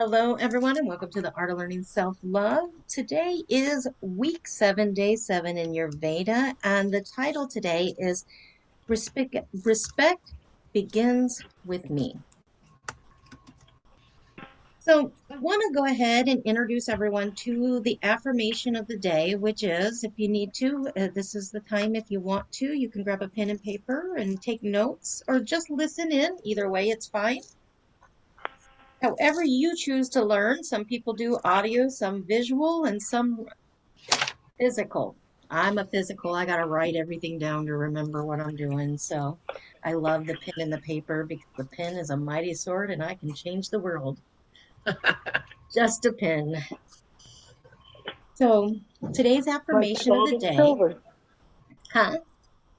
Hello, everyone, and welcome to the Art of Learning Self-Love. Today is week 7, day 7 in your Veda, and the title today is Respect Begins with Me. So I want to go ahead and introduce everyone to the affirmation of the day, which is, if you need to, this is the time if you want to, you can grab a pen and paper and take notes or just listen in. Either way, it's fine. However you choose to learn, some people do audio, some visual, and some physical. I'm a physical. I got to write everything down to remember what I'm doing. So I love the pen and the paper because the pen is a mighty sword and I can change the world. Just a pen. So today's Like the affirmation of gold the and day, silver. huh?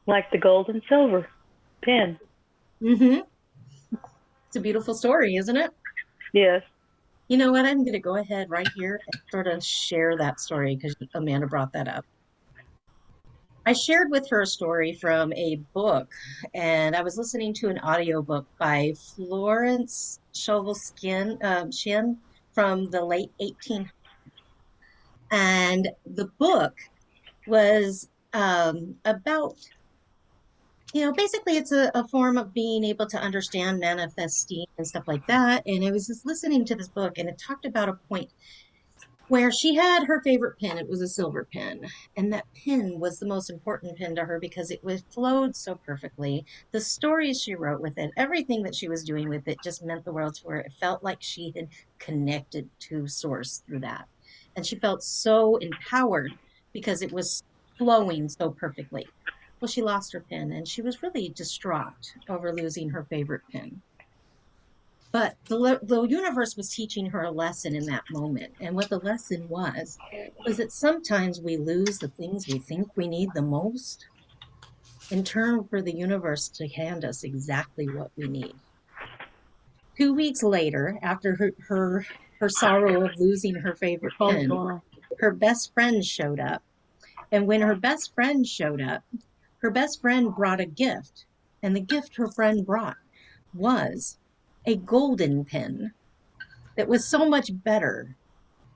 Like the gold and silver pen. Mm-hmm. It's a beautiful story, isn't it? Yes. You know what? I'm going to go ahead right here and sort of share that story because Amanda brought that up. I shared with her a story from a book, and I was listening to an audiobook by Florence Scovel Shin from the late 1800s. And the book was about, basically it's a form of being able to understand manifesting and stuff like that. And I was just listening to this book, and it talked about a point where she had her favorite pen. It was a silver pen. And that pen was the most important pen to her because it was flowed so perfectly. The stories she wrote with it, everything that she was doing with it just meant the world to her. It felt like she had connected to source through that. And she felt so empowered because it was flowing so perfectly. Well, she lost her pen and she was really distraught over losing her favorite pen. But the universe was teaching her a lesson in that moment. And what the lesson was that sometimes we lose the things we think we need the most in turn for the universe to hand us exactly what we need. 2 weeks later, after her sorrow of losing her Your favorite phone's pen, going off. her best friend showed up. And when her best friend showed up, her best friend brought a gift. And the gift her friend brought was a golden pen that was so much better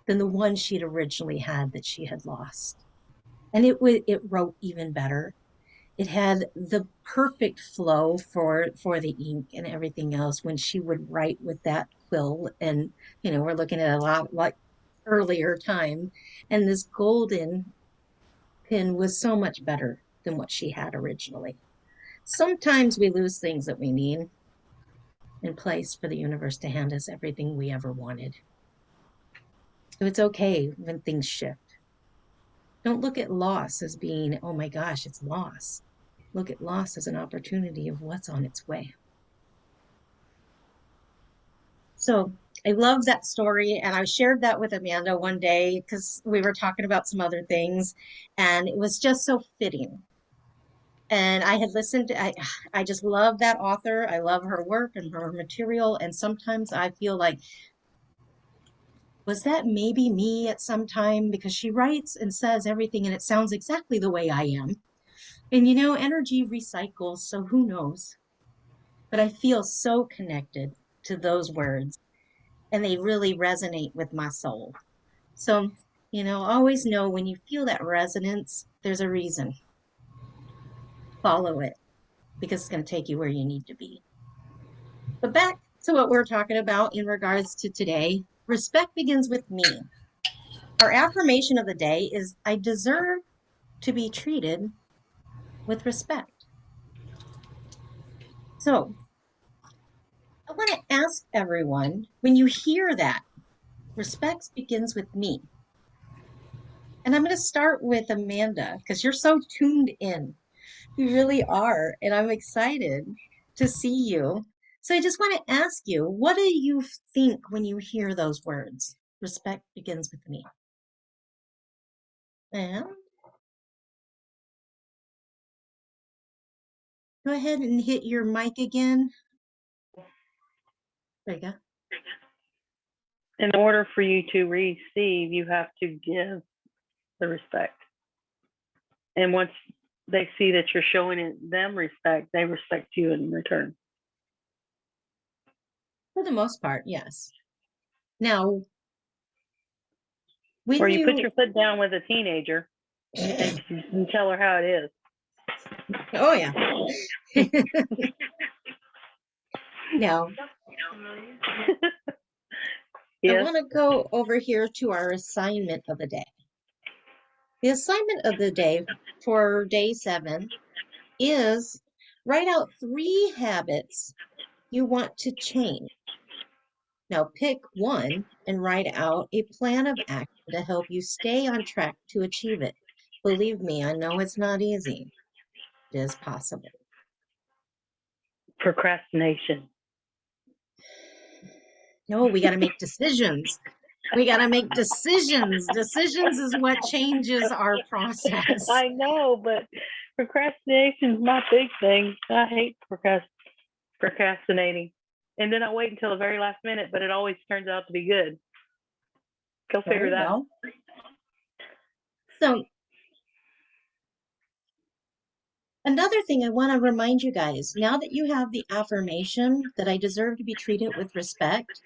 than the one she'd originally had that she had lost. And it wrote even better. It had the perfect flow for the ink and everything else when she would write with that quill. And we're looking at a lot like earlier time, and this golden pen was so much better than what she had originally. Sometimes we lose things that we need in place for the universe to hand us everything we ever wanted. So it's okay when things shift. Don't look at loss as being, oh my gosh, it's loss. Look at loss as an opportunity of what's on its way. So I love that story. And I shared that with Amanda one day because we were talking about some other things. And it was just so fitting. And I had listened to, I just love that author. I love her work and her material. And sometimes I feel like, was that maybe me at some time? Because she writes and says everything and it sounds exactly the way I am. And energy recycles, so who knows? But I feel so connected to those words and they really resonate with my soul. So, always know when you feel that resonance, there's a reason. Follow it because it's going to take you where you need to be. But back to what we're talking about in regards to today, respect begins with me. Our affirmation of the day is I deserve to be treated with respect. So, I want to ask everyone when you hear that, respect begins with me. And I'm going to start with Amanda because you're so tuned in. You really are. And I'm excited to see you. So I just want to ask you, what do you think when you hear those words? Respect begins with me. And go ahead and hit your mic again. There you go. In order for you to receive, you have to give the respect. And once they see that you're showing them respect, they respect you in return. For the most part, yes. Now, Or when you put you, your foot down with a teenager and you tell her how it oh yeah. Now, I Yes. want to go over here to our assignment of the day. The assignment of the day for day 7 is write out 3 habits you want to change. Now pick one and write out a plan of action to help you stay on track to achieve it. Believe me, I know it's not easy. It is possible. Procrastination. No, we got to make decisions. We got to make decisions. Decisions is what changes our process. I know, but procrastination is my big thing. I hate procrastinating. And then I wait until the very last minute, but it always turns out to be good. Go There figure you that. go. So another thing I want to remind you guys, now that you have the affirmation that I deserve to be treated with respect,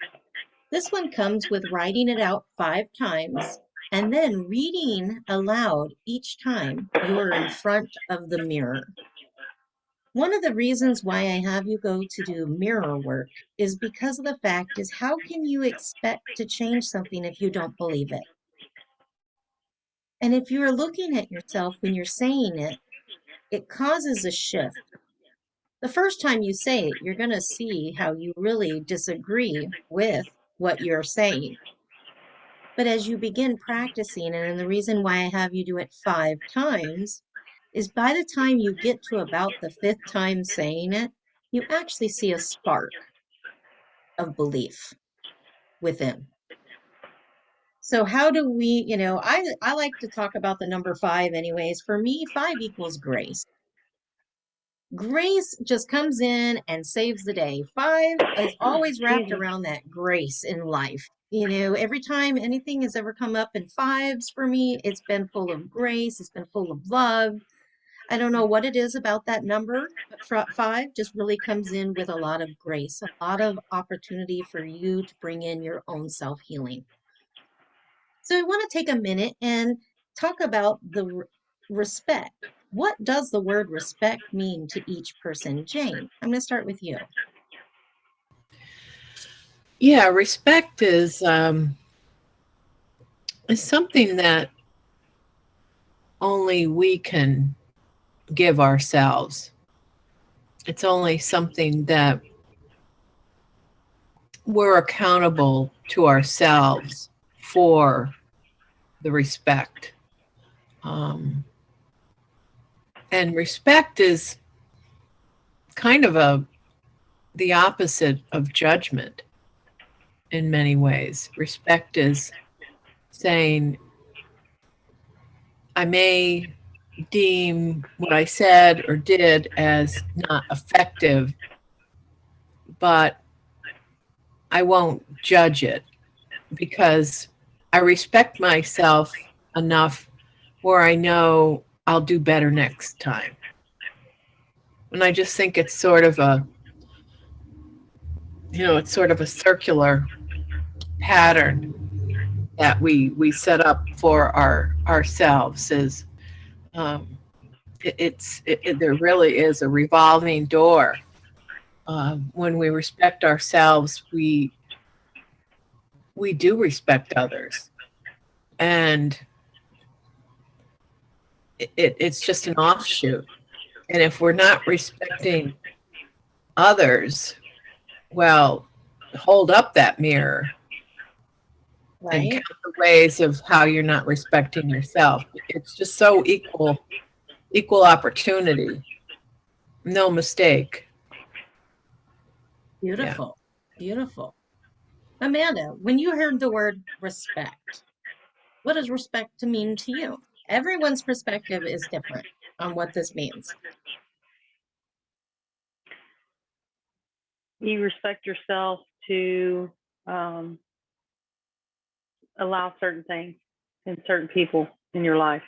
this one comes with writing it out 5 times and then reading aloud each time you are in front of the mirror. One of the reasons why I have you go to do mirror work is because of the fact is how can you expect to change something if you don't believe it? And if you're looking at yourself when you're saying it, it causes a shift. The first time you say it, you're going to see how you really disagree with what you're saying. But as you begin practicing, and the reason why I have you do it 5 times is by the time you get to about the 5th time saying it, you actually see a spark of belief within. So how do we, I like to talk about the number 5 anyways. For me, 5 equals grace. Grace just comes in and saves the day. 5 is always wrapped Jesus. around that grace in life. Every time anything has ever come up in 5s for me, it's been full of grace, it's been full of love. I don't know what it is about that number, but 5 just really comes in with a lot of grace, a lot of opportunity for you to bring in your own self healing. So I want to take a minute and talk about the respect. What does the word respect mean to each person? Jane, I'm going to start with you. Yeah, respect is something that only we can give ourselves. It's only something that we're accountable to ourselves for the respect. And respect is kind of the opposite of judgment in many ways. Respect is saying, I may deem what I said or did as not effective, but I won't judge it because I respect myself enough where I know I'll do better next time. And I just think it's sort of it's sort of a circular pattern that we set up for ourselves. Is there really is a revolving door. When we respect ourselves, we do respect others, and it's just an offshoot. And if we're not respecting others, well, hold up that mirror and Right? count the ways of how you're not respecting yourself. It's just so equal opportunity, no mistake. Yeah. Beautiful. Beautiful. Amanda, when you heard the word respect, what does respect to mean to you? Everyone's perspective is different on what this means. You respect yourself to um, allow certain things and certain people in your life.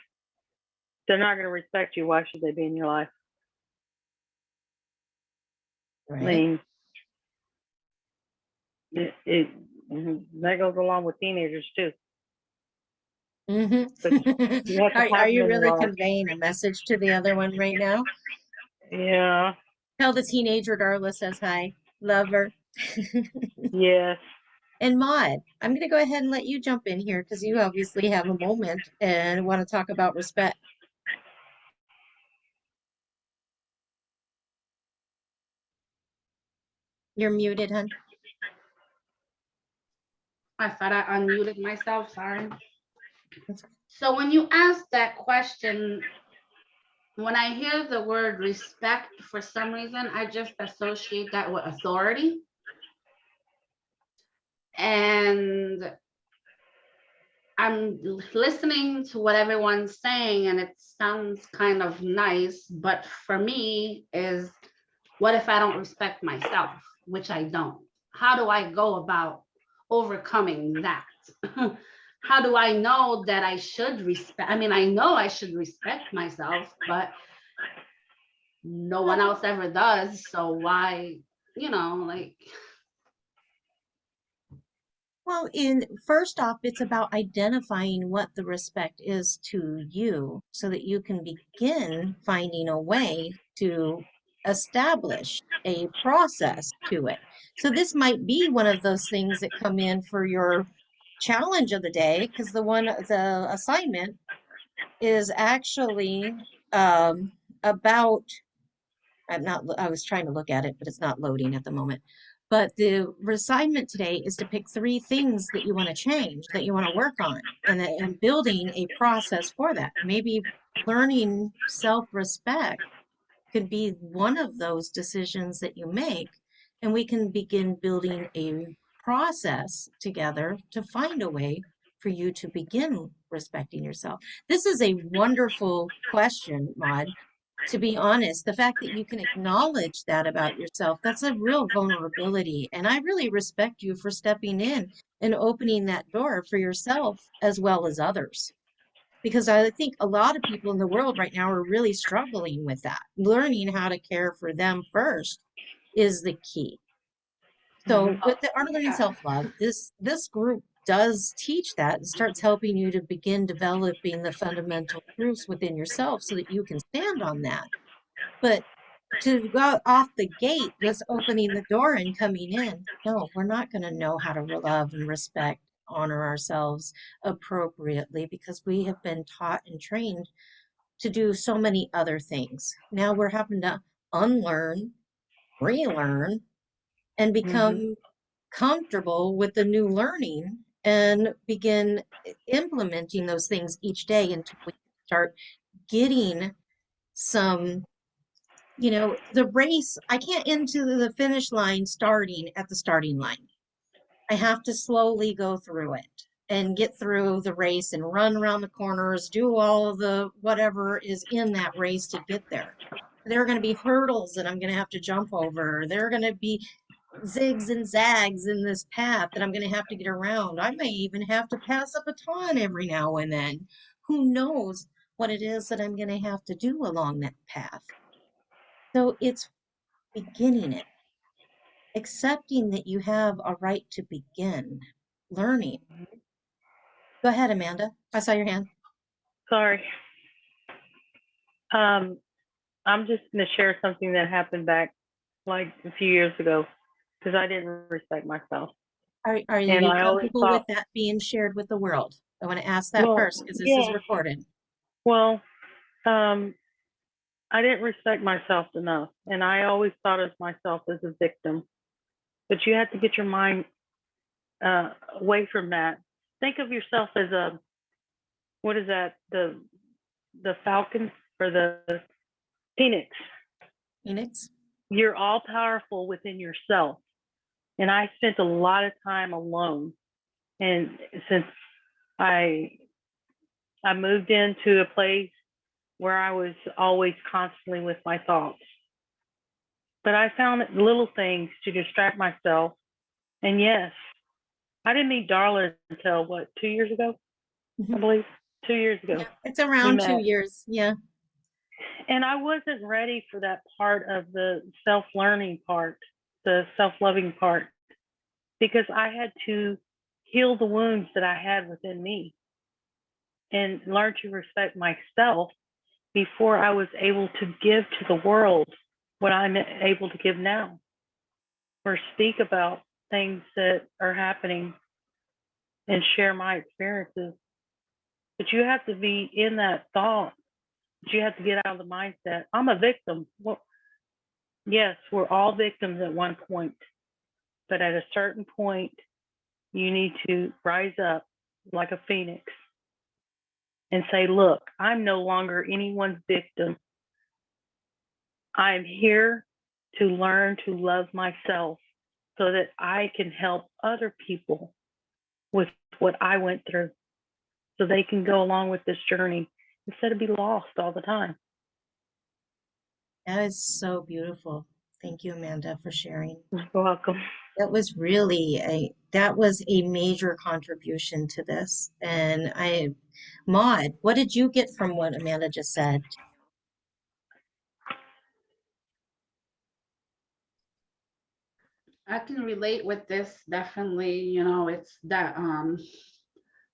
They're not going to respect you. Why should they be in your life? I Right? mean, it That goes along with teenagers too. Hmm. But you have to Are have them you in your really life. conveying a message to the other one right now? Yeah. Tell the teenager Darla says hi. Love her. Yes. And Maud, I'm going to go ahead and let you jump in here because you obviously have a moment and want to talk about respect. You're muted, hon. I thought I unmuted myself, sorry. So when you ask that question, when I hear the word respect, for some reason, I just associate that with authority. And I'm listening to what everyone's saying, and it sounds kind of nice, but for me is, what if I don't respect myself, which I don't? How do I go about overcoming that? How do I know that I should respect? I mean, I know I should respect myself, but no one else ever does. So why, like. Well, first off, it's about identifying what the respect is to you so that you can begin finding a way to establish a process to it. So this might be one of those things that come in for your challenge of the day, because the assignment is actually about I was trying to look at it, but it's not loading at the moment. But the assignment today is to pick 3 things that you want to change, that you want to work on, and building a process for that. Maybe learning self-respect could be one of those decisions that you make, and we can begin building a process together to find a way for you to begin respecting yourself. This is a wonderful question, Maud. To be honest, the fact that you can acknowledge that about yourself, that's a real vulnerability. And I really respect you for stepping in and opening that door for yourself as well as others, because I think a lot of people in the world right now are really struggling with that. Learning how to care for them first is the key. So Mhm. with the Art of Learning Yeah. Self-Love, this group does teach that and starts helping you to begin developing the fundamental truths within yourself so that you can stand on that. But to go off the gate, just opening the door and coming in, no, we're not going to know how to love and respect, honor ourselves appropriately because we have been taught and trained to do so many other things. Now we're having to unlearn, relearn, and Mhm. become comfortable with the new learning and begin implementing those things each day until we start getting some, the race. I can't into the finish line starting at the starting line. I have to slowly go through it and get through the race and run around the corners, do all of the whatever is in that race to get there. There are going to be hurdles that I'm going to have to jump over. There are going to be zigs and zags in this path that I'm going to have to get around. I may even have to pass a baton every now and then. Who knows what it is that I'm going to have to do along that path? So it's beginning it, accepting that you have a right to begin learning. Go ahead, Amanda. I saw your hand. Sorry. Um, I'm just going to share something that happened back like a few years ago because I didn't respect myself. Are And you I always comfortable with thought, that being shared with the world? I want to ask that well, first because this is yeah, recorded. well, um, I didn't respect myself enough. And I always thought of myself as a victim. But you have to get your mind away from that. Think of yourself as what is that? The falcon or the phoenix. Phoenix? You're all powerful within yourself. And I spent a lot of time alone. And since I I moved into a place where I was always constantly with my thoughts. But I found little things to distract myself. And yes, I didn't meet Darla until what, 2 years ago? I Mhm. believe 2 years ago Yeah, it's we around two met. years. Yeah. And I wasn't ready for that part of the self-learning part, the self-loving part. because I had to heal the wounds that I had within me and learn to respect myself before I was able to give to the world what I'm able to give now, or speak about things that are happening and share my experiences. But you have to be in that thought. You have to get out of the mindset, I'm a victim. Well, yes, we're all victims at one point, but at a certain point, you need to rise up like a phoenix and say, look, I'm no longer anyone's victim. I'm here to learn to love myself so that I can help other people with what I went through so they can go along with this journey instead of be lost all the time. That is so beautiful. Thank you, Amanda, for sharing. You're welcome. That was a major contribution to this. And Maud, what did you get from what Amanda just said? I can relate with this definitely. It's that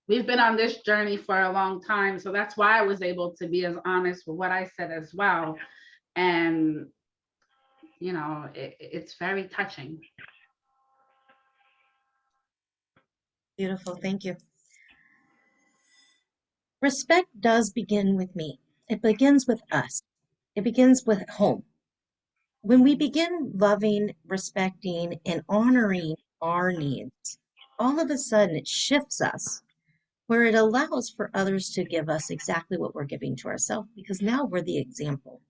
we've been on this journey for a long time, so that's why I was able to be as honest with what I said as well. And it's very touching. Beautiful, thank you. Respect does begin with me. It begins with us. It begins with home. When we begin loving, respecting, and honoring our needs, all of a sudden it shifts us where it allows for others to give us exactly what we're giving to ourselves because now we're the example.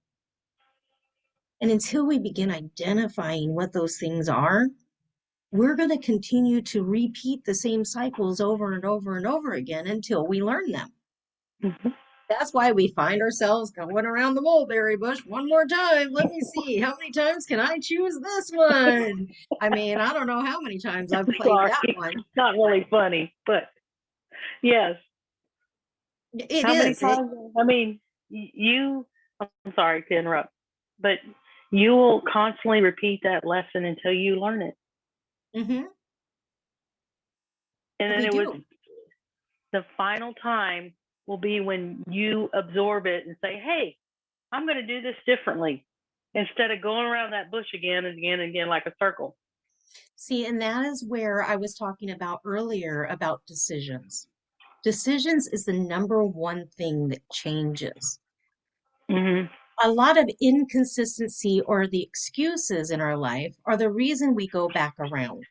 And until we begin identifying what those things are, we're going to continue to repeat the same cycles over and over and over again until we learn them. Mm-hmm. That's why we find ourselves going around the mulberry bush one more time. Let me see, how many times can I choose this one? I mean, I don't know how many times I've played Sorry, that one. it's not really funny, but yes. It How many is. times? I mean, I'm sorry to interrupt, but you will constantly repeat that lesson until you learn it. Mm-hmm. And then We it was do. the final time will be when you absorb it and say, hey, I'm going to do this differently instead of going around that bush again and again and again like a circle. See, and that is where I was talking about earlier about decisions. Decisions is the number one thing that changes. Mm-hmm. A lot of inconsistency or the excuses in our life are the reason we go back around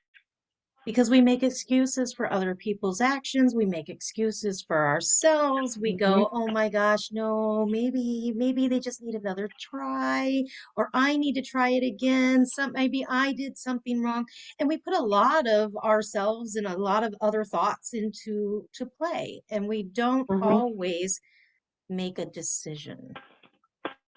because we make excuses for other people's actions. We make excuses for ourselves. We Mm-hmm. go, oh my gosh, no, maybe they just need another try, or I need to try it again. Maybe I did something wrong. And we put a lot of ourselves and a lot of other thoughts into to play. And we don't Mm-hmm. always make a decision.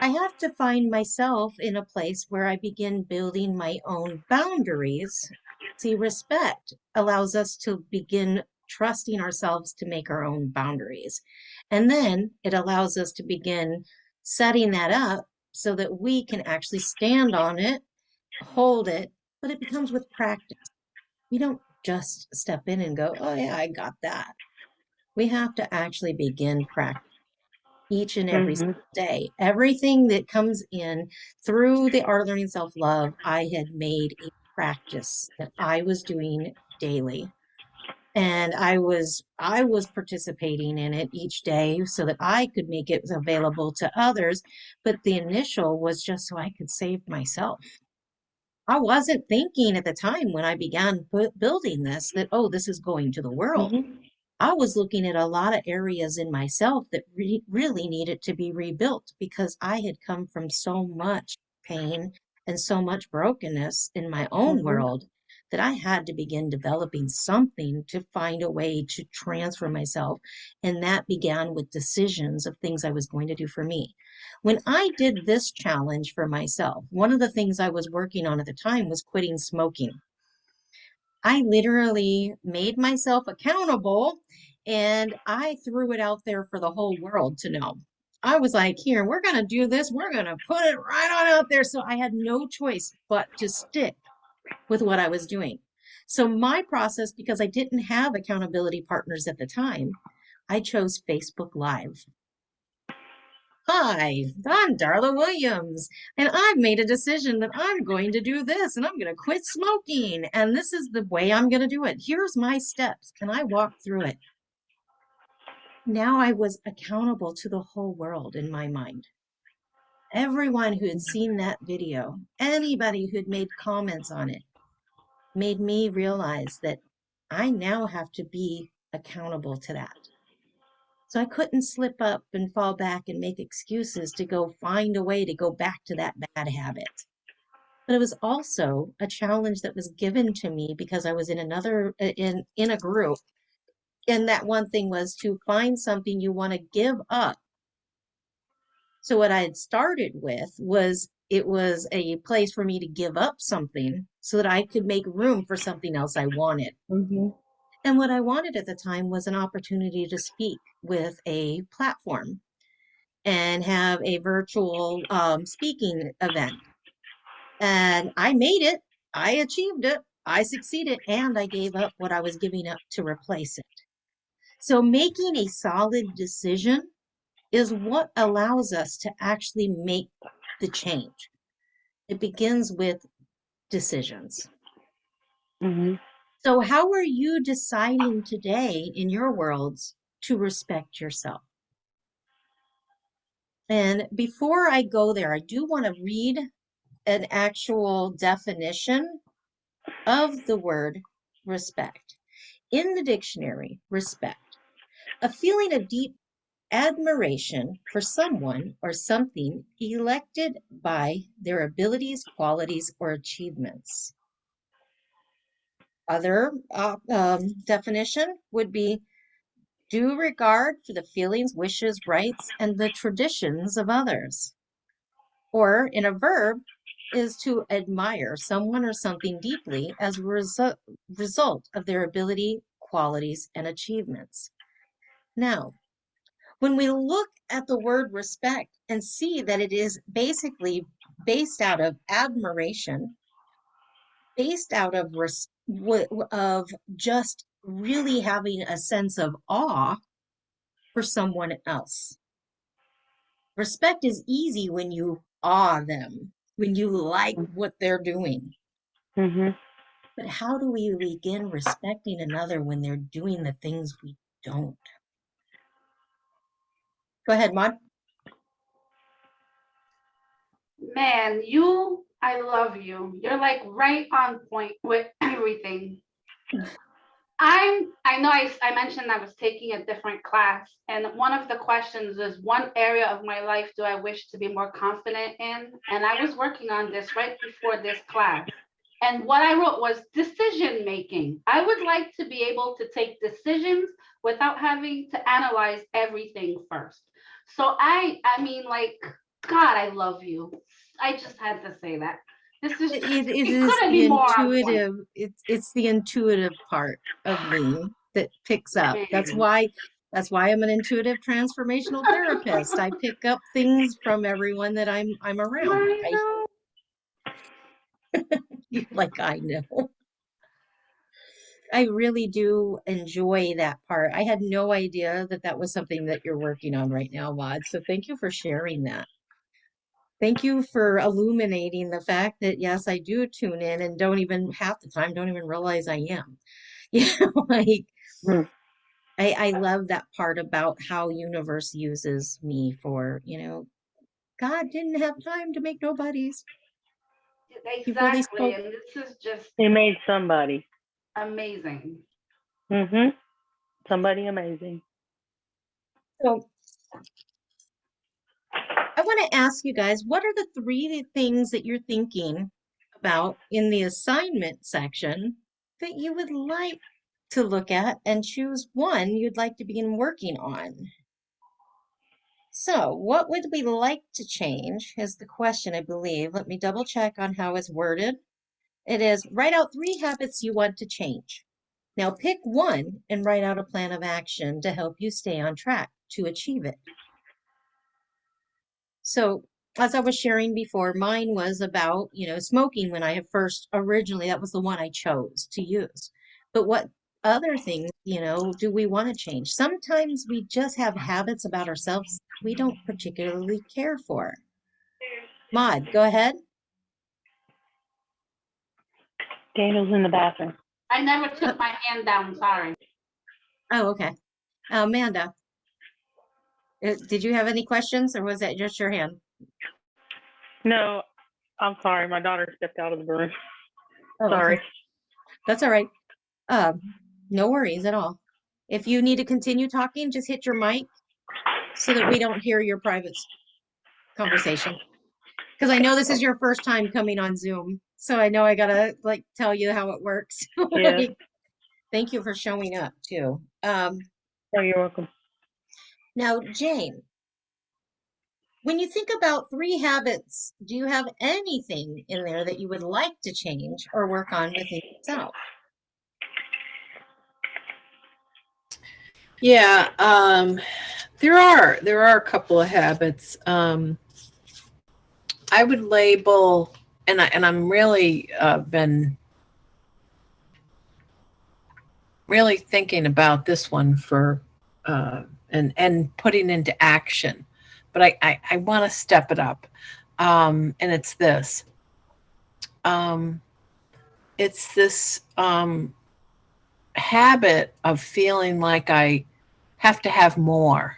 I have to find myself in a place where I begin building my own boundaries. See, respect allows us to begin trusting ourselves to make our own boundaries. And then it allows us to begin setting that up so that we can actually stand on it, hold it, but it becomes with practice. We don't just step in and go, oh, yeah, I got that. We have to actually begin practice each and every Mm-hmm. day. Everything that comes in through the art of learning self love, I had made a practice that I was doing daily. And I was participating in it each day so that I could make it available to others. But the initial was just so I could save myself. I wasn't thinking at the time when I began building this that, oh, this is going to the world. Mm-hmm. I was looking at a lot of areas in myself that really needed to be rebuilt because I had come from so much pain and so much brokenness in my own Mm-hmm. world that I had to begin developing something to find a way to transfer myself. And that began with decisions of things I was going to do for me. When I did this challenge for myself, one of the things I was working on at the time was quitting smoking. I literally made myself accountable and I threw it out there for the whole world to know. I was like, here, we're going to do this. We're going to put it right on out there. So I had no choice but to stick with what I was doing. So my process, because I didn't have accountability partners at the time, I chose Facebook Live. Hi, I'm Darla Williams, and I've made a decision that I'm going to do this and I'm going to quit smoking. And this is the way I'm going to do it. Here's my steps. And I walked through it. Now I was accountable to the whole world in my mind. Everyone who had seen that video, anybody who'd made comments on it, made me realize that I now have to be accountable to that. So I couldn't slip up and fall back and make excuses to go find a way to go back to that bad habit. But it was also a challenge that was given to me because I was in another in a group. And that one thing was to find something you want to give up. So what I had started with was it was a place for me to give up something so that I could make room for something else I wanted. Mm-hmm. And what I wanted at the time was an opportunity to speak with a platform and have a virtual speaking event. And I made it, I achieved it, I succeeded, and I gave up what I was giving up to replace it. So making a solid decision is what allows us to actually make the change. It begins with decisions. Mm-hmm. So, how are you deciding today in your worlds to respect yourself? And before I go there, I do want to read an actual definition of the word respect. In the dictionary, respect, a feeling of deep admiration for someone or something elected by their abilities, qualities, or achievements. Other definition would be due regard for the feelings, wishes, rights, and the traditions of others. Or in a verb, is to admire someone or something deeply as a result of their ability, qualities, and achievements. Now, when we look at the word respect and see that it is basically based out of admiration, based out of just really having a sense of awe for someone else. Respect is easy when you awe them, when you like what they're doing. Mm-hmm. But how do we begin respecting another when they're doing the things we don't? Go ahead, Maud. Man, I love you. You're like right on point with everything. I know I mentioned I was taking a different class, and one of the questions is one area of my life do I wish to be more confident in? And I was working on this right before this class. And what I wrote was decision making. I would like to be able to take decisions without having to analyze everything first. So I mean, like, God, I love you. I just had to say that. This is It it is couldn't the be more on point. intuitive, it's the intuitive part of me that picks up. Man. That's why I'm an intuitive transformational therapist. I pick up things from everyone that I'm around. I know. Like I know. I really do enjoy that part. I had no idea that that was something that you're working on right now, Maud. So thank you for sharing that. Thank you for illuminating the fact that yes, I do tune in and don't even half the time don't even realize I am. Like I love that part about how universe uses me for, God didn't have time to make nobodies. He really Exactly. spoke. And this is just He made somebody. amazing. Mm-hmm. Somebody amazing. So I want to ask you guys, what are the three things that you're thinking about in the assignment section that you would like to look at and choose one you'd like to begin working on? So, what would we like to change is the question, I believe. Let me double check on how it's worded. It is write out 3 habits you want to change. Now pick one and write out a plan of action to help you stay on track to achieve it. So as I was sharing before, mine was about, smoking when I had first originally, that was the one I chose to use. But what other things, do we want to change? Sometimes we just have habits about ourselves we don't particularly care for. Maud, go ahead. Daniel's in the bathroom. I never Uh, took my hand down, sorry. Oh, okay. Amanda, did you have any questions or was that just your hand? No, I'm sorry. My daughter stepped out of the room. Oh, okay. Sorry. That's all right. No worries at all. If you need to continue talking, just hit your mic so that we don't hear your private conversation. Because I know this is your first time coming on Zoom. So I know I gotta like tell you how it works. Yeah. Like, thank you for showing up too. Oh, you're welcome. Now, Jane, when you think about 3 habits, do you have anything in there that you would like to change or work on within yourself? Yeah, there are a couple of habits. I would label, I'm really been really thinking about this one for and putting into action, but I want to step it up, and um, it's this habit of feeling like I have to have more.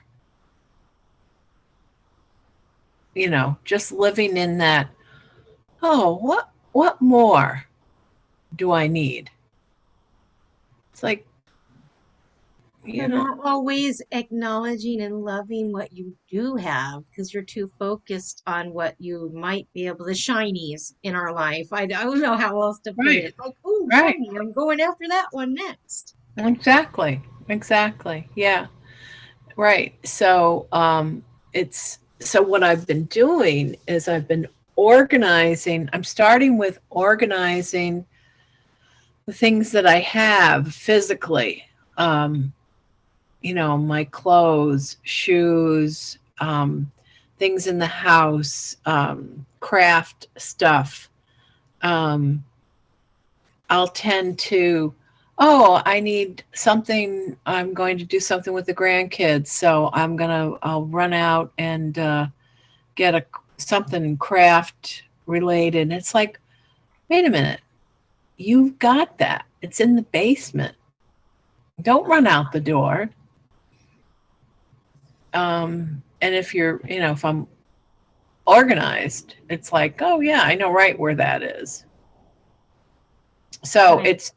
Just living in that. Oh, what more do I need? It's like, So you know, not always acknowledging and loving what you do have because you're too focused on what you might be able, the shinies in our life. I don't know how else to put right, it. Like, oh, right, shiny, I'm going after that one next. exactly. Yeah, right. So, so what I've been doing is I've been organizing. I'm starting with organizing the things that I have physically. Um, my clothes, shoes, things in the house, craft stuff. Um, I'll tend to, oh, I need something. I'm going to do something with the grandkids, so I'll run out and get something craft related. And it's like, wait a minute, you've got that. It's in the basement. Don't run out the door. And if I'm organized, it's like, oh yeah, I know right where that is. So Right.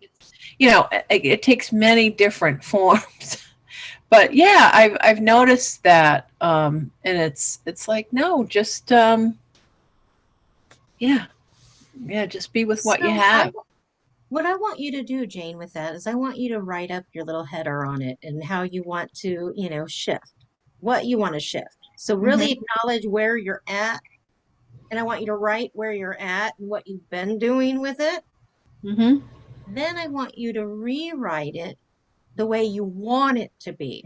it takes many different forms. But yeah, I've noticed that, and it's like, no, just yeah, just be with what you So have. what I want you to do, Jane, with that is I want you to write up your little header on it and how you want to, shift, what you want to shift. So really Hmm. acknowledge where you're at. And I want you to write where you're at and what you've been doing with it. Hmm. Then I want you to rewrite it the way you want it to be.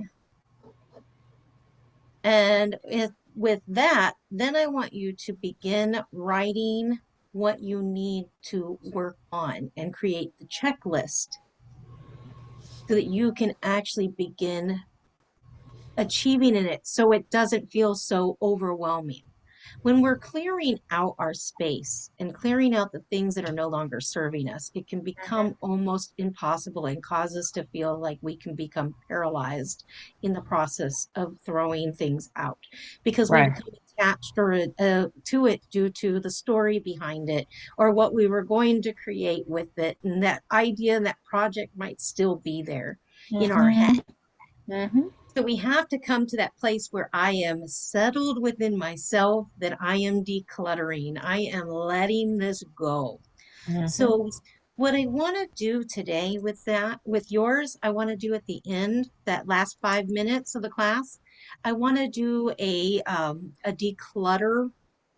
And with that, then I want you to begin writing what you need to work on and create the checklist so that you can actually begin achieving in it so it doesn't feel so overwhelming. When we're clearing out our space and clearing out the things that are no longer serving us, it can become almost impossible and cause us to feel like we can become paralyzed in the process of throwing things out because we Right. become attached to it due to the story behind it or what we were going to create with it. And that idea and that project might still be there in our head. Hmm. Hmm. So we have to come to that place where I am settled within myself, that I am decluttering. I am letting this go. Hmm. So what I want to do today with that, with yours, I want to do at the end, that last 5 minutes of the class, I want to do a declutter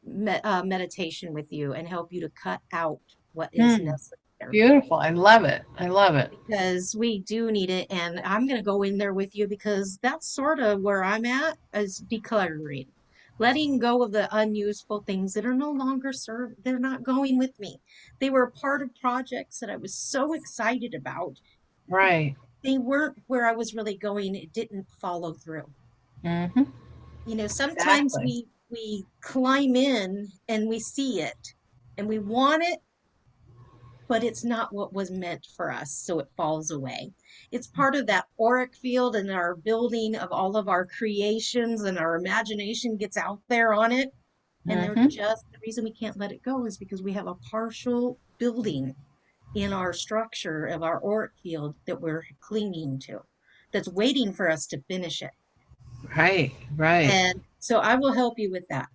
meditation with you and help you to cut out what is Hmm. necessary Beautiful. I love it. I love it. because we do need it. And I'm going to go in there with you because that's sort of where I'm at is decluttering. letting go of the unuseful things that are no longer served. They're not going with me. They were a part of projects that I was so excited about. Right. They weren't where I was really going. It didn't follow through. Mm-hmm. You know, sometimes Exactly. we climb in and we see it and we want it, but it's not what was meant for us, so it falls away. It's part of that auric field and our building of all of our creations, and our imagination gets out there on it. And they're Mm-hmm. just the reason we can't let it go is because we have a partial building in our structure of our auric field that we're clinging to, that's waiting for us to finish it. Right. Right. And so I will help you with that.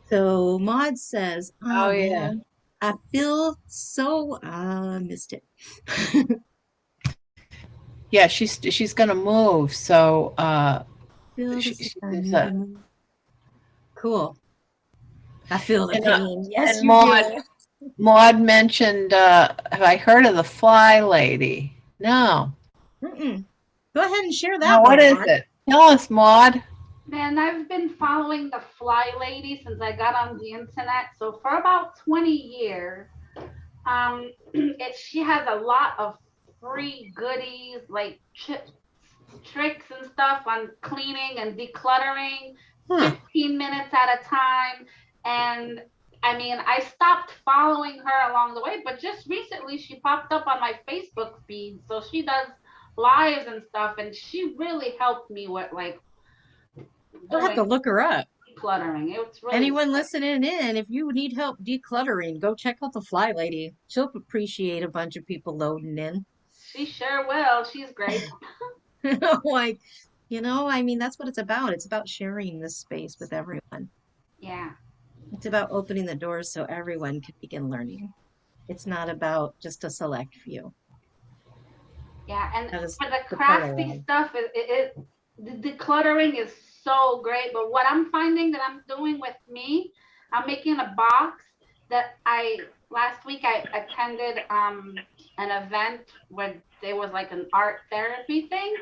So Maud says, Oh oh yeah. man, I feel so, missed it. Yeah, she's gonna move. So Feel she, this is she I there's need to a move. Cool. I feel the and pain. Yes, and you Maud do. Maud mentioned have I heard of the fly lady? No. Mm-mm. Go ahead and share Now that what one, is Maud. it? Tell us, Maud. Man, I've been following the Fly Lady since I got on the internet. So for about 20 years, she has a lot of free goodies like tricks and stuff on cleaning and decluttering, Huh. 15 minutes at a time. And I mean, I stopped following her along the way, but just recently she popped up on my Facebook feed. So she does lives and stuff, and she really helped me with like You'll have to doing look her up. decluttering. It's really Anyone good. listening in, if you need help decluttering, go check out the Fly Lady. She'll appreciate a bunch of people loading in. She sure will. She's great. Like, I mean, that's what it's about. It's about sharing this space with everyone. Yeah. It's about opening the doors so everyone can begin learning. It's not about just a select few. Yeah, and That is for the the part I crafty love. stuff, the decluttering is so great. But what I'm finding that I'm doing with me, I'm making a box that I last week I attended an event where there was like an art therapy thing.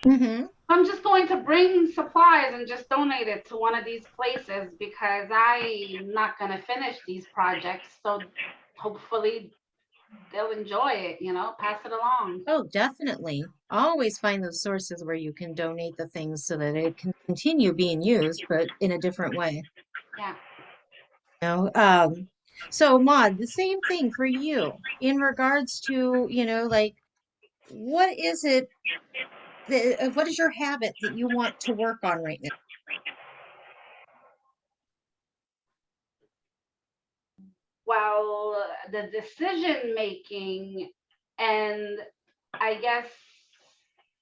Hmm. I'm just going to bring supplies and just donate it to one of these places because I'm not going to finish these projects. So hopefully they'll enjoy it, pass it along. Oh, definitely. Always find those sources where you can donate the things so that it can continue being used, but in a different way. Yeah. You know, um, so Maud, the same thing for you in regards to, like what is it what is your habit that you want to work on right now? Well, the decision making and I guess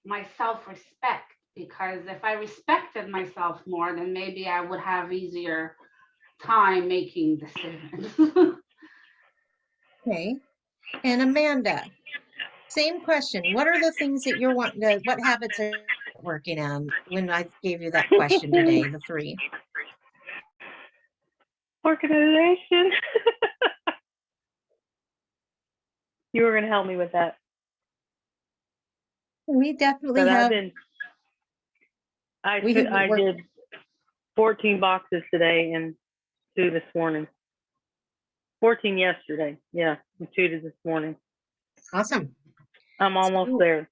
my self respect, because if I respected myself more, then maybe I would have easier time making decisions. Okay. And Amanda, same question. What are the things that you're wanting to, what habits are you working on when I gave you that question today, the three? Organization. You were going to help me with that. We definitely But have, we have I worked. did 14 boxes today and 2 this morning. 14 yesterday. Yeah, and 2 this morning. Awesome. I'm almost So there.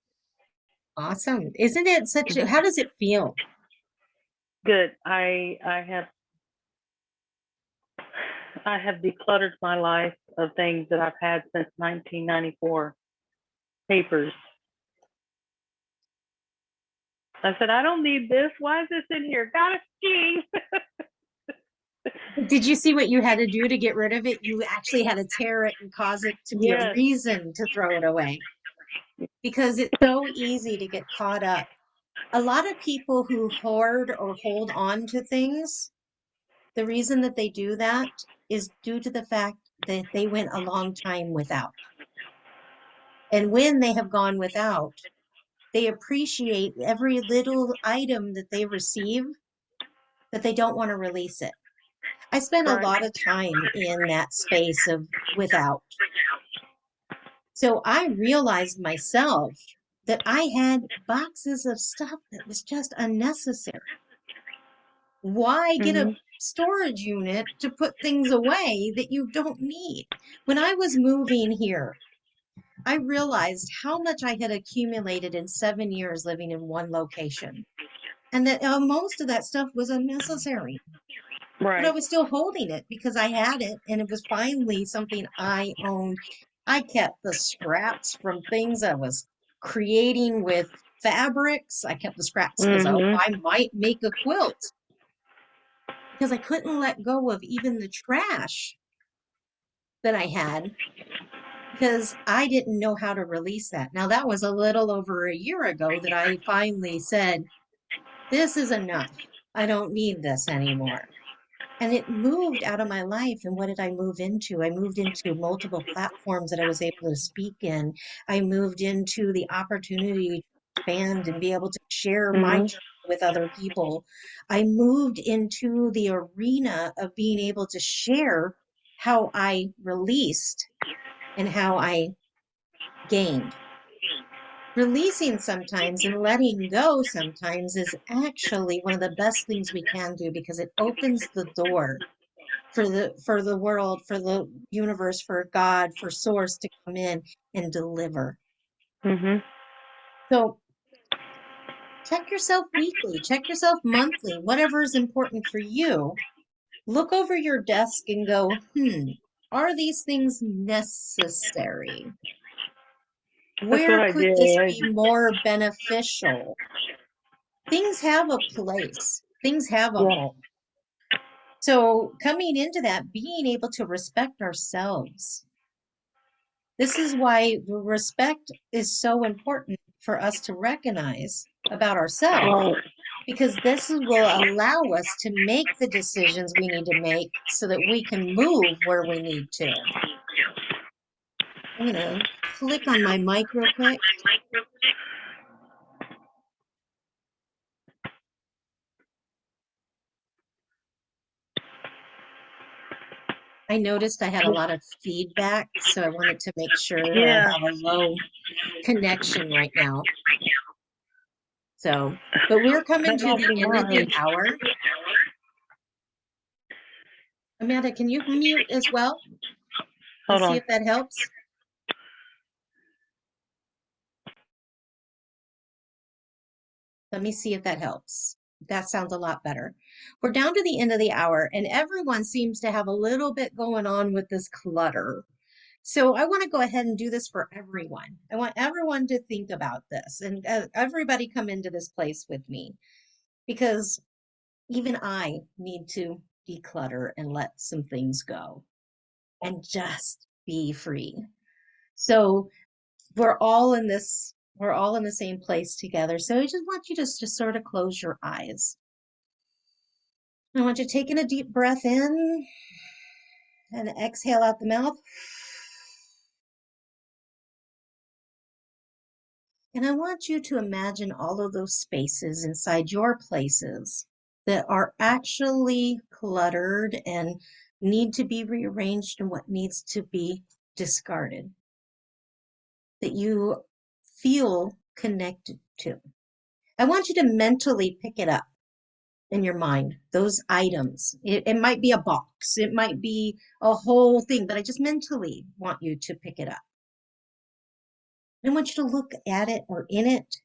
awesome. Isn't it how does it feel? Good. I have decluttered my life of things that I've had since 1994. Papers. I said, I don't need this. Why is this in here? Got a scheme. Did you see what you had to do to get rid of it? You actually had to tear it and cause it to be a Yes. reason to throw it away because it's so easy to get caught up. A lot of people who hoard or hold on to things, the reason that they do that is due to the fact that they went a long time without. And when they have gone without, they appreciate every little item that they receive, that they don't want to release it. I spent a Right. lot of time in that space of without. So I realized myself that I had boxes of stuff that was just unnecessary. Why get a Mm-hmm. storage unit to put things away that you don't need? When I was moving here, I realized how much I had accumulated in 7 years living in one location, and that most of that stuff was unnecessary. But I Right. was still holding it because I had it, and it was finally something I owned. I kept the scraps from things I was creating with fabrics. I kept the scraps because, oh, Mm-hmm. I might make a quilt, because I couldn't let go of even the trash that I had because I didn't know how to release that. Now, that was a little over a year ago that I finally said, this is enough. I don't need this anymore. And it moved out of my life. And what did I move into? I moved into multiple platforms that I was able to speak in. I moved into the opportunity to expand and be able to share my Mm-hmm. journey with other people. I moved into the arena of being able to share how I released and how I gained. Releasing sometimes and letting go sometimes is actually one of the best things we can do, because it opens the door for the world, for the universe, for God, for source to come in and deliver. Mm-hmm. So check yourself weekly, check yourself monthly, whatever is important for you. Look over your desk and go, are these things necessary? That's what Where I could this did. be more beneficial? Things have a place, things have a Yeah. home. So coming into that, being able to respect ourselves. This is why respect is so important for us to recognize about ourselves, Right. because will allow us to make the decisions we need to make so that we can move where we need to. I'm going to click on my mic real quick. I noticed I had a lot of feedback, so I wanted to make sure I Yeah. have a low connection right now. So, but we're coming That to might the be end of the mine. hour. Amanda, can you mute as well and Hold see on. if that helps? Let me see if that helps. That sounds a lot better. We're down to the end of the hour, and everyone seems to have a little bit going on with this clutter. So I want to go ahead and do this for everyone. I want everyone to think about this, and everybody come into this place with me, because even I need to declutter and let some things go and just be free. So we're all in the same place together. So I just want you to just sort of close your eyes. I want you taking a deep breath in and exhale out the mouth. And I want you to imagine all of those spaces inside your places that are actually cluttered and need to be rearranged, and what needs to be discarded, that you feel connected to. I want you to mentally pick it up in your mind, those items. It might be a box, it might be a whole thing, but I just mentally want you to pick it up. I want you to look at it or in it,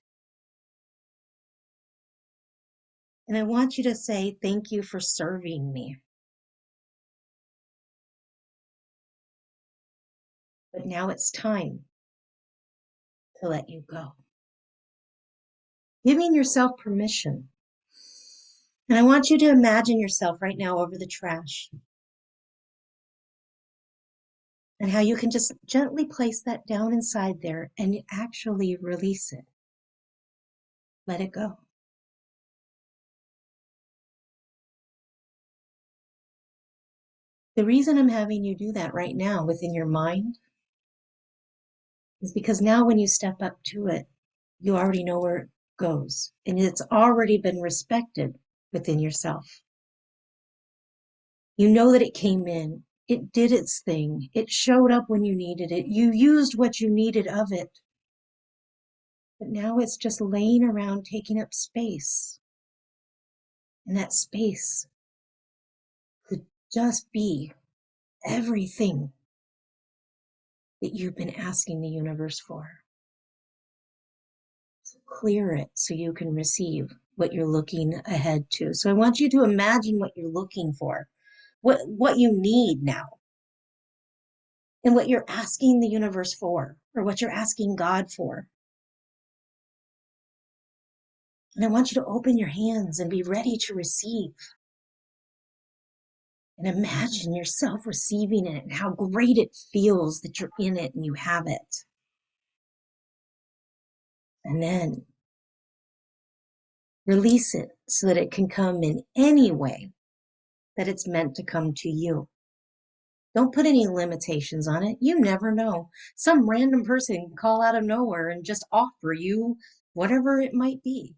and I want you to say, thank you for serving me. But now it's time to let you go. Giving yourself permission. And I want you to imagine yourself right now over the trash, and how you can just gently place that down inside there and actually release it. Let it go. The reason I'm having you do that right now within your mind is because now when you step up to it, you already know where it goes, and it's already been respected within yourself. You know that it came in, it did its thing, it showed up when you needed it, you used what you needed of it. But now it's just laying around taking up space. And that space could just be everything that you've been asking the universe for. So clear it so you can receive what you're looking ahead to. So I want you to imagine what you're looking for, what you need now, and what you're asking the universe for, or what you're asking God for. And I want you to open your hands and be ready to receive. And imagine yourself receiving it and how great it feels that you're in it and you have it. And then release it so that it can come in any way that it's meant to come to you. Don't put any limitations on it. You never know. Some random person can call out of nowhere and just offer you whatever it might be.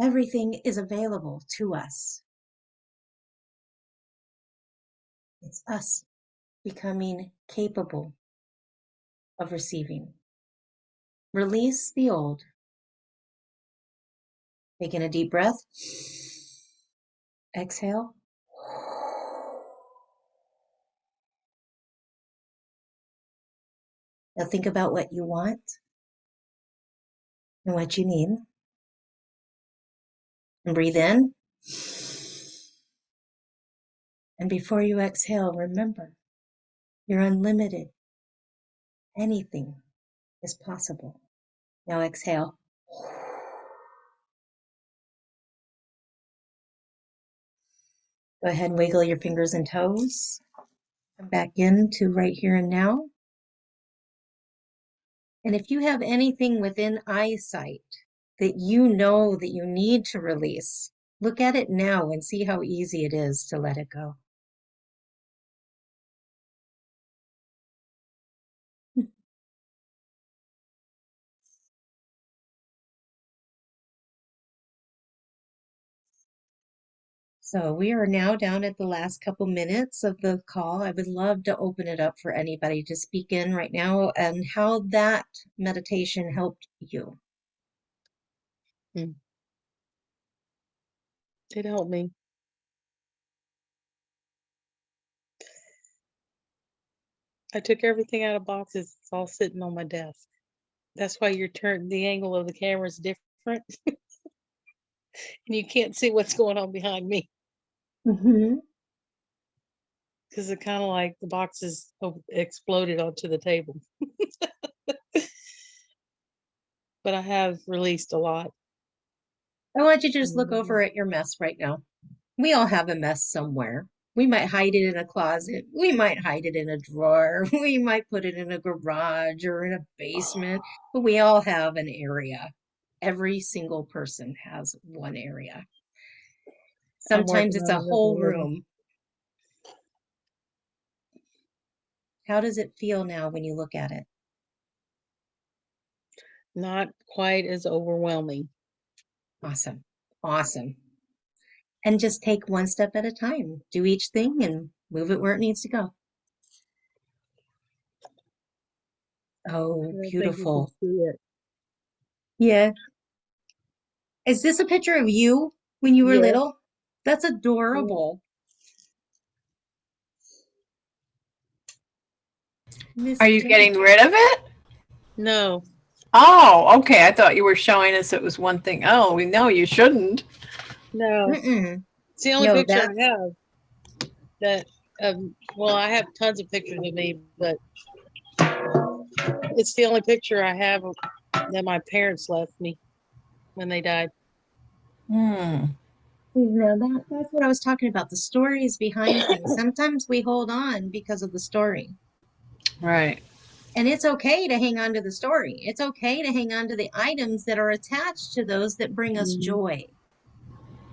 Everything is available to us. It's us becoming capable of receiving. Release the old. Taking a deep breath. Exhale. Now think about what you want and what you need. And breathe in. And before you exhale, remember, you're unlimited. Anything is possible. Now exhale. Go ahead and wiggle your fingers and toes. Come back into right here and now. And if you have anything within eyesight that you know that you need to release, look at it now and see how easy it is to let it go. So we are now down at the last couple minutes of the call. I would love to open it up for anybody to speak in right now and how that meditation helped you. It helped me. I took everything out of boxes. It's all sitting on my desk. That's why the angle of the camera is different, and you can't see what's going on behind me Mm-hmm. because it kind of like the boxes exploded onto the table. But I have released a lot. I want you to just look over at your mess right now. We all have a mess somewhere. We might hide it in a closet. We might hide it in a drawer. We might put it in a garage or in a basement, but we all have an area. Every single person has one area. I'm Sometimes working it's a on it as a whole little. room. How does it feel now when you look at it? Not quite as overwhelming. Awesome. Awesome. And just take one step at a time. Do each thing and move it where it needs to go. I Oh, don't think you can beautiful. see it. Yeah. Is this a picture of you when you were Yeah. little? That's adorable. Miss Are you Jane. getting rid of it? No, Oh, okay. I thought you were showing us it was one thing. Oh, we know you shouldn't. no. Mm-mm. It's the only No, picture that I have that, well, I have tons of pictures of me, but it's the only picture I have that my parents left me when they died. Hmm. that's what I was talking about. The stories behind things. Sometimes we hold on because of the story. Right. And it's okay to hang on to the story. It's okay to hang on to the items that are attached to those that bring us Mhm. joy.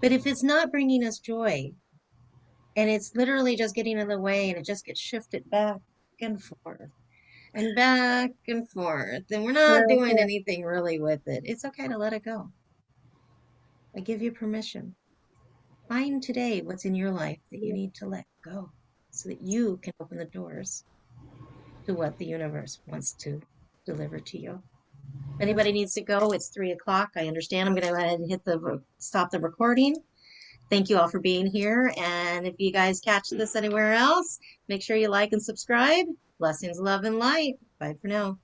But if it's not bringing us joy and it's literally just getting in the way and it just gets shifted back and forth and back and forth, and we're not Well, doing anything really with it, it's okay to let it go. I give you permission. Find today what's in your life that you need to let go so that you can open the doors to what the universe wants to deliver to you. If anybody needs to go, it's 3 o'clock. I understand. I'm going to go ahead and hit the stop the recording. Thank you all for being here. And if you guys catch this anywhere else, make sure you like and subscribe. Blessings, love, and light. Bye for now.